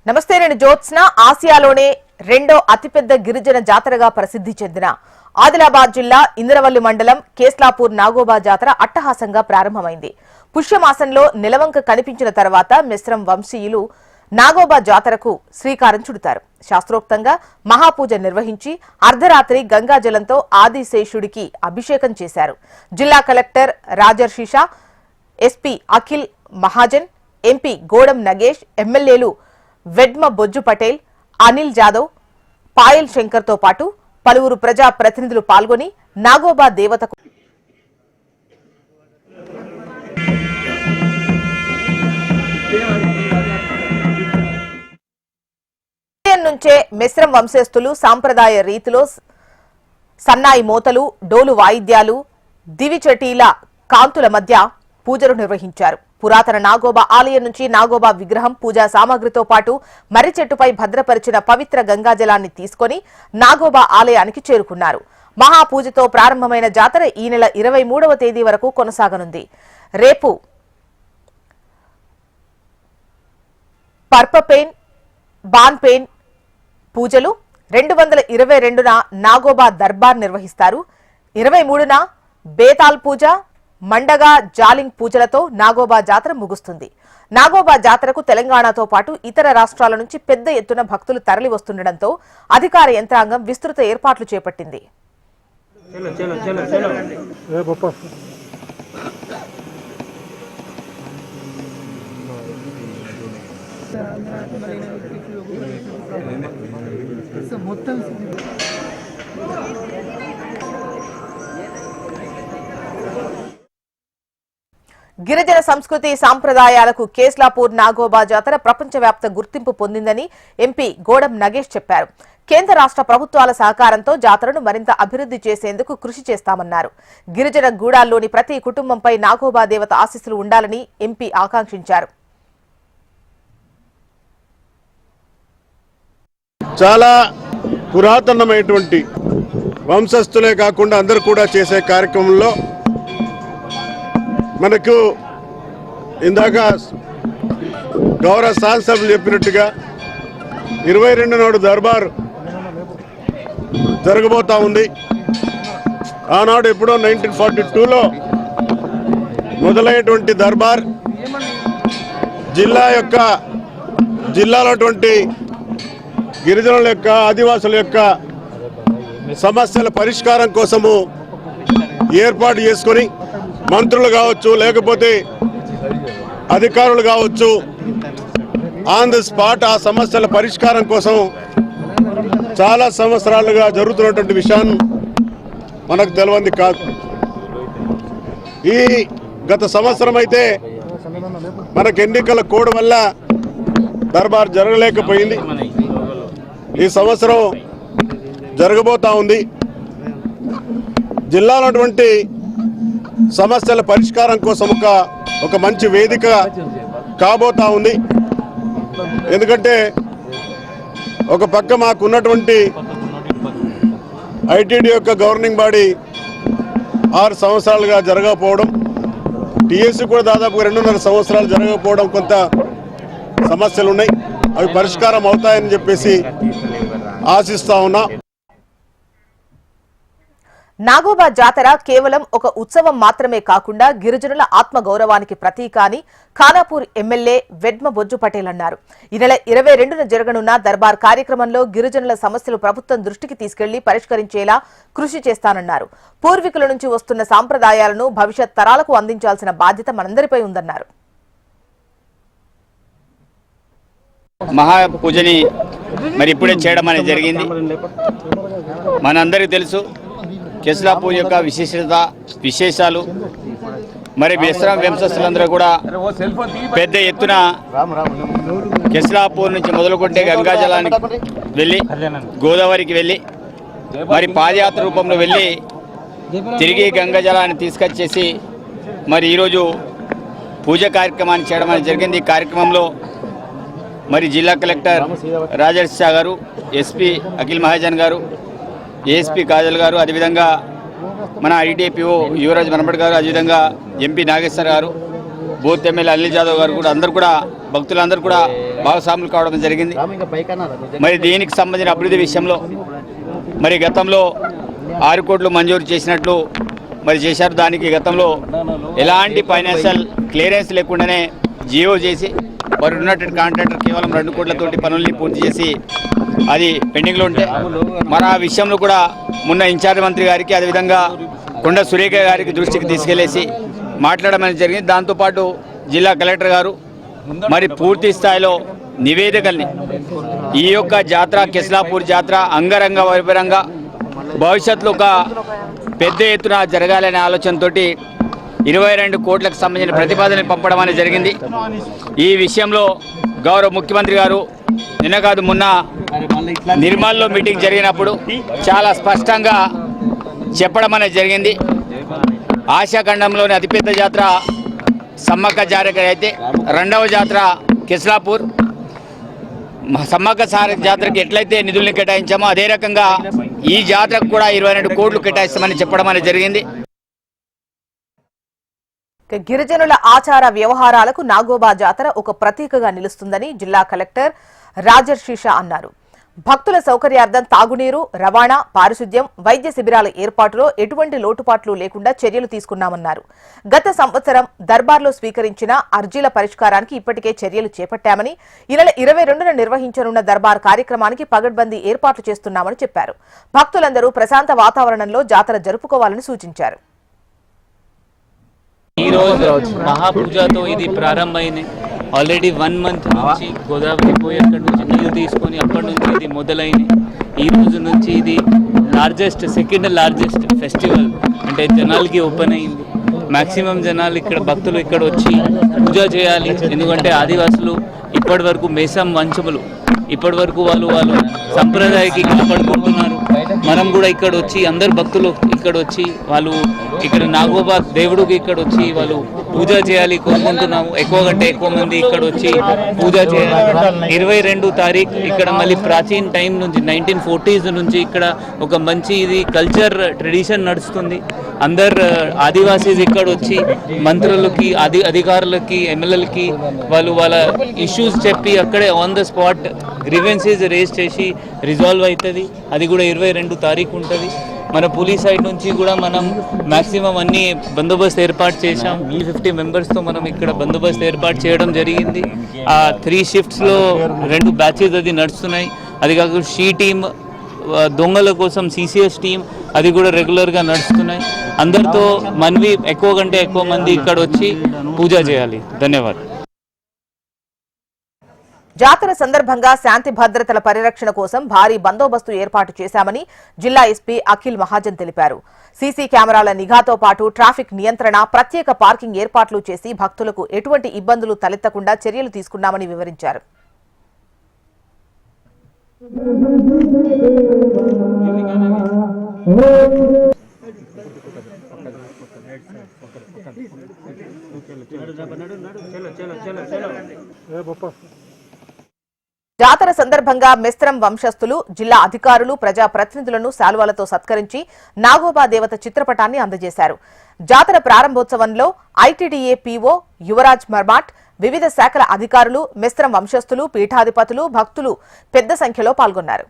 నమస్తే నేను జ్యోత్స్న. ఆసియాలోనే రెండో అతిపెద్ద గిరిజన జాతరగా ప్రసిద్ధి చెందిన ఆదిలాబాద్ జిల్లా ఇంద్రవల్లి మండలం కేస్లాపూర్ నాగోబా జాతర అట్టహాసంగా ప్రారంభమైంది. పుష్యమాసంలో నిలవంక కనిపించిన తర్వాత మిశ్రం వంశీయులు నాగోబా జాతరకు శ్రీకారం చుడతారు. శాస్త్రోక్తంగా మహాపూజ నిర్వహించి అర్ధరాత్రి గంగాజలంతో ఆదిశేషుడికి అభిషేకం చేశారు. జిల్లా collector Rajarshi Shah, SP Akhil Mahajan, MP Godam Nagesh, ఎమ్మెల్యేలు వెడ్మ బొజ్జు పటేల్, అనిల్ జాదవ్, పాయల్ శంకర్ తో పాటు పలువురు ప్రజా ప్రతినిధులు పాల్గొని నాగోబా దేవతకు నుంచే మిశ్రం వంశస్థులు సాంప్రదాయ రీతిలో సన్నాయి మోతలు, డోలు వాయిద్యాలు, దివిచటీల కాంతుల మధ్య పూజలు నిర్వహించారు. పురాతన నాగోబా ఆలయం నుంచి నాగోబా విగ్రహం, పూజా సామాగ్రితో పాటు మర్రి చెట్టుపై భద్రపరిచిన పవిత్ర గంగాజలాన్ని తీసుకుని నాగోబా ఆలయానికి చేరుకున్నారు. మహాపూజతో ప్రారంభమైన జాతర ఈ నెల 23వ తేదీ వరకు కొనసాగనుంది. రేపు పర్పపెయిన్, బాన్పెయిన్ పూజలు, 222న నాగోబా దర్బార్ నిర్వహిస్తారు. 23న బేతాల్ పూజ, మండగా జాలింగ్ పూజలతో నాగోబా జాతర ముగుస్తుంది. నాగోబా జాతరకు తెలంగాణతో పాటు ఇతర రాష్ట్రాల నుంచి పెద్ద ఎత్తున భక్తులు తరలి వస్తుండటంతో అధికార యంత్రాంగం విస్తృత ఏర్పాట్లు చేపట్టింది. గిరిజన సంస్కృతి సాంప్రదాయాలకు కేస్లాపూర్ నాగోబా జాతర ప్రపంచవ్యాప్త గుర్తింపు పొందిందని ఎంపీ గోడం నగేష్ చెప్పారు. కేంద్ర రాష్ట్ర ప్రభుత్వాల సహకారంతో జాతరను మరింత అభివృద్ధి చేసేందుకు కృషి చేస్తామన్నారు. గిరిజన గూడాల్లోని ప్రతి కుటుంబంపై నాగోబా దేవత ఆశీస్సులు ఉండాలని ఎంపీ ఆకాంక్షించారు. చాలా పురాతనమైనటువంటి వంశస్థులే కాకుండా అందరూ కూడా చేసే కార్యక్రమంలో మనకు ఇందాక గౌరవ శాసనసభ్యులు చెప్పినట్టుగా 22 నాడు దర్బార్ జరగబోతా ఉంది. ఆనాడు ఎప్పుడో 1942లో మొదలైనటువంటి దర్బార్ జిల్లాలో గిరిజనుల యొక్క, ఆదివాసుల యొక్క సమస్యల పరిష్కారం కోసము ఏర్పాటు చేసుకొని మంత్రులు కావచ్చు, లేకపోతే అధికారులు కావచ్చు, ఆన్ ది స్పాట్ ఆ సమస్యల పరిష్కారం కోసం చాలా సంవత్సరాలుగా జరుగుతున్నటువంటి విషయాన్ని మనకు తెలియంది కాదు. ఈ గత సంవత్సరం అయితే మనకు ఎన్నికల కోడ్ వల్ల దర్బార్ జరగలేకపోయింది. ఈ సంవత్సరం జరగబోతా ఉంది. జిల్లాలో ఉన్నటువంటి సమస్యల పరిష్కారం కోసం ఒక మంచి వేదిక కాబోతా ఉంది. ఎందుకంటే ఒక పక్క మాకున్నటువంటి ఐటీడీ యొక్క గవర్నింగ్ బాడీ 6 సంవత్సరాలుగా జరగకపోవడం, టీఎస్సీ కూడా దాదాపుగా 2.5 సంవత్సరాలు జరగకపోవడం, కొంత సమస్యలు ఉన్నాయి. అవి పరిష్కారం అవుతాయని చెప్పేసి ఆశిస్తా ఉన్నా. నాగోబా జాతర కేవలం ఒక ఉత్సవం మాత్రమే కాకుండా గిరిజనుల ఆత్మగౌరవానికి ప్రతీక అని ఖానాపూర్ ఎమ్మెల్యే వెడ్మ బొజ్జు పటేల్ అన్నారు. ఈ నెల 22న జరగనున్న దర్బార్ కార్యక్రమంలో గిరిజనుల సమస్యలు ప్రభుత్వం దృష్టికి తీసుకెళ్లి పరిష్కరించేలా కృషి చేస్తానన్నారు. పూర్వీకుల నుంచి వస్తున్న సాంప్రదాయాలను భవిష్యత్ తరాలకు అందించాల్సిన బాధ్యత మనందరిపై ఉందన్నారు. మహాపూజని మరి ఇప్పుడే చేయడం అనేది జరిగింది. మనందరికీ తెలుసు కేస్లాపూర్ యొక్క విశేషాలు. మరి మిశ్రం వంశస్థులందరూ కూడా పెద్ద ఎత్తున కేస్లాపూర్ నుంచి మొదలుకొంటే గంగాజలానికి వెళ్ళి, గోదావరికి వెళ్ళి, మరి పాదయాత్ర రూపంలో వెళ్ళి తిరిగి గంగాజలాన్ని తీసుకొచ్చేసి మరి ఈరోజు పూజ కార్యక్రమాన్ని చేయడం అనేది జరిగింది. ఈ కార్యక్రమంలో మరి జిల్లా కలెక్టర్ రాజర్షిషా గారు, ఎస్పీ అఖిల్ మహాజన్ గారు, ఏఎస్పీ కాజల్ గారు, అదేవిధంగా మన ఐటీపీఓ యువరాజ్ మనబడ్ గారు, అదేవిధంగా ఎంపీ నాగేశ్వర్ గారు, బూత్ ఎమ్మెల్యే అనిల్ జాదవ్ గారు కూడా అందరూ కూడా భక్తులందరూ కూడా భాగస్వాములు కావడం జరిగింది. మరి దీనికి సంబంధించిన అభివృద్ధి విషయంలో మరి గతంలో 6 కోట్లు మంజూరు చేసినట్లు మరి చేశారు. దానికి గతంలో ఎలాంటి ఫైనాన్షియల్ క్లియరెన్స్ లేకుండానే జియో చేసి మరి ఉన్నటువంటి కాంట్రాక్టర్ కేవలం 2 కోట్లతోటి పనుల్ని పూర్తి చేసి అది పెండింగ్లో ఉంటే మరి ఆ విషయంలో కూడా మొన్న ఇన్ఛార్జ్ మంత్రి గారికి అదేవిధంగా కొండ సురేఖ గారికి దృష్టికి తీసుకెళ్లేసి మాట్లాడమని జరిగింది. దాంతోపాటు జిల్లా కలెక్టర్ గారు మరి పూర్తి స్థాయిలో నివేదికల్ని ఈ యొక్క జాతర కెస్లాపూర్ జాతర అంగరంగ వైభవంగా భవిష్యత్తులో ఒక పెద్ద ఎత్తున జరగాలనే ఆలోచనతో 22 కోట్లకు సంబంధించిన ప్రతిపాదనలు పంపడం అనేది జరిగింది. ఈ విషయంలో గౌరవ ముఖ్యమంత్రి గారు నిన్న కాదు మొన్న నిర్మల్లో మీటింగ్ జరిగినప్పుడు చాలా స్పష్టంగా చెప్పడం అనేది జరిగింది. ఆసియాఖండంలోని అతిపెద్ద జాతర సమ్మక్క జాతర అయితే రెండవ జాతర కెస్లాపూర్. సమ్మక్క జాతరకి ఎట్లయితే నిధుల్ని కేటాయించామో అదే రకంగా ఈ జాతరకు కూడా 22 కోట్లు కేటాయిస్తామని చెప్పడం అనేది జరిగింది. గిరిజనుల ఆచార వ్యవహారాలకు నాగోబా జాతర ఒక ప్రతీకగా నిలుస్తుందని జిల్లా కలెక్టర్ రాజర్షిషా అన్నారు. భక్తుల సౌకర్యార్థం తాగునీరు, రవాణా, పారిశుద్ధ్యం, వైద్య శిబిరాల ఏర్పాటులో ఎటువంటి లోటుపాట్లు లేకుండా చర్యలు తీసుకున్నామన్నారు. గత సంవత్సరం దర్బార్లో స్వీకరించిన అర్జీల పరిష్కారానికి ఇప్పటికే చర్యలు చేపట్టామని, ఈ నెల 22న నిర్వహించనున్న దర్బార్ కార్యక్రమానికి పగడ్బందీ ఏర్పాట్లు చేస్తున్నామని చెప్పారు. భక్తులందరూ ప్రశాంత వాతావరణంలో జాతర జరుపుకోవాలని సూచించారు. ఈ రోజు మహాపూజతో ఇది ప్రారంభమైంది. ఆల్రెడీ 1 మంత్ నుంచి గోదావరి పోయి అక్కడి నుంచి నీళ్ళు తీసుకొని అప్పటి నుంచి ఇది మొదలైంది. ఈ రోజు నుంచి ఇది సెకండ్ లార్జెస్ట్ ఫెస్టివల్ అంటే జనాలకి ఓపెన్ అయింది. మ్యాక్సిమం జనాలు ఇక్కడ భక్తులు ఇక్కడ వచ్చి పూజ చేయాలి. ఎందుకంటే ఆదివాసులు ఇప్పటి వరకు మేసం వంశములు ఇప్పటి వరకు వాళ్ళు సంప్రదాయకి కాపాడుకుంటున్నారు. మనం కూడా ఇక్కడ వచ్చి అందరు భక్తులు ఇక్కడ వచ్చి వాళ్ళు ఇక్కడ నాగోబా దేవుడికి ఇక్కడ వచ్చి వాళ్ళు పూజ చేయాలి కోరుకుంటున్నాము. ఎక్కువ కంటే ఎక్కువ మంది ఇక్కడ వచ్చి పూజ చేయాలి. 22 తారీఖు ఇక్కడ మళ్ళీ ప్రాచీన టైం నుంచి 1940s నుంచి ఇక్కడ ఒక మంచి ఇది కల్చర్ ట్రెడిషన్ నడుస్తుంది. అందరు ఆదివాసీస్ ఇక్కడ వచ్చి మంత్రులకి అధికారులకి ఎమ్మెల్యేలకి వాళ్ళ ఇష్యూస్ చెప్పి అక్కడే on the spot grievances raise చేసి రిజాల్వ్ అవుతుంది. అది కూడా 22 తారీఖు ఉంటుంది. మన పోలీస్ సైడ్ నుంచి కూడా మనం మ్యాక్సిమం అన్ని బందోబస్తు ఏర్పాటు చేశాం. 50 మెంబర్స్తో మనం ఇక్కడ బందోబస్తు ఏర్పాటు చేయడం జరిగింది. ఆ 3 షిఫ్ట్స్లో 2 బ్యాచెస్ అది నడుస్తున్నాయి. అది కాకుండా షీ టీమ్ దొంగల కోసం CCS టీం అది కూడా రెగ్యులర్గా నడుస్తున్నాయి. అందరితో మనవి ఎక్కువ కంటే ఎక్కువ మంది ఇక్కడ వచ్చి పూజ చేయాలి. ధన్యవాదాలు. జాతర సందర్భంగా శాంతి భద్రతల పరిరక్షణ కోసం భారీ బందోబస్తు ఏర్పాటు చేశామని జిల్లా ఎస్పీ అఖిల్ మహాజన్ తెలిపారు. సీసీ కెమెరాల నిఘాతో పాటు ట్రాఫిక్ నియంత్రణ, ప్రత్యేక పార్కింగ్ ఏర్పాట్లు చేసి భక్తులకు ఎటువంటి ఇబ్బందులు తలెత్తకుండా చర్యలు తీసుకున్నామని వివరించారు. జాతర సందర్భంగా మెస్త్రం వంశస్థులు, జిల్లా అధికారులు, ప్రజాప్రతినిధులను శాలువాలతో సత్కరించి నాగోబా దేవత చిత్రపటాన్ని అందజేశారు. జాతర ప్రారంభోత్సవంలో ఐటీడీఏ పీఓ యువరాజ్ మర్మాట్, వివిధ శాఖల అధికారులు, మెస్త్రం వంశస్థులు, పీఠాధిపతులు, భక్తులు పెద్ద సంఖ్యలో పాల్గొన్నారు.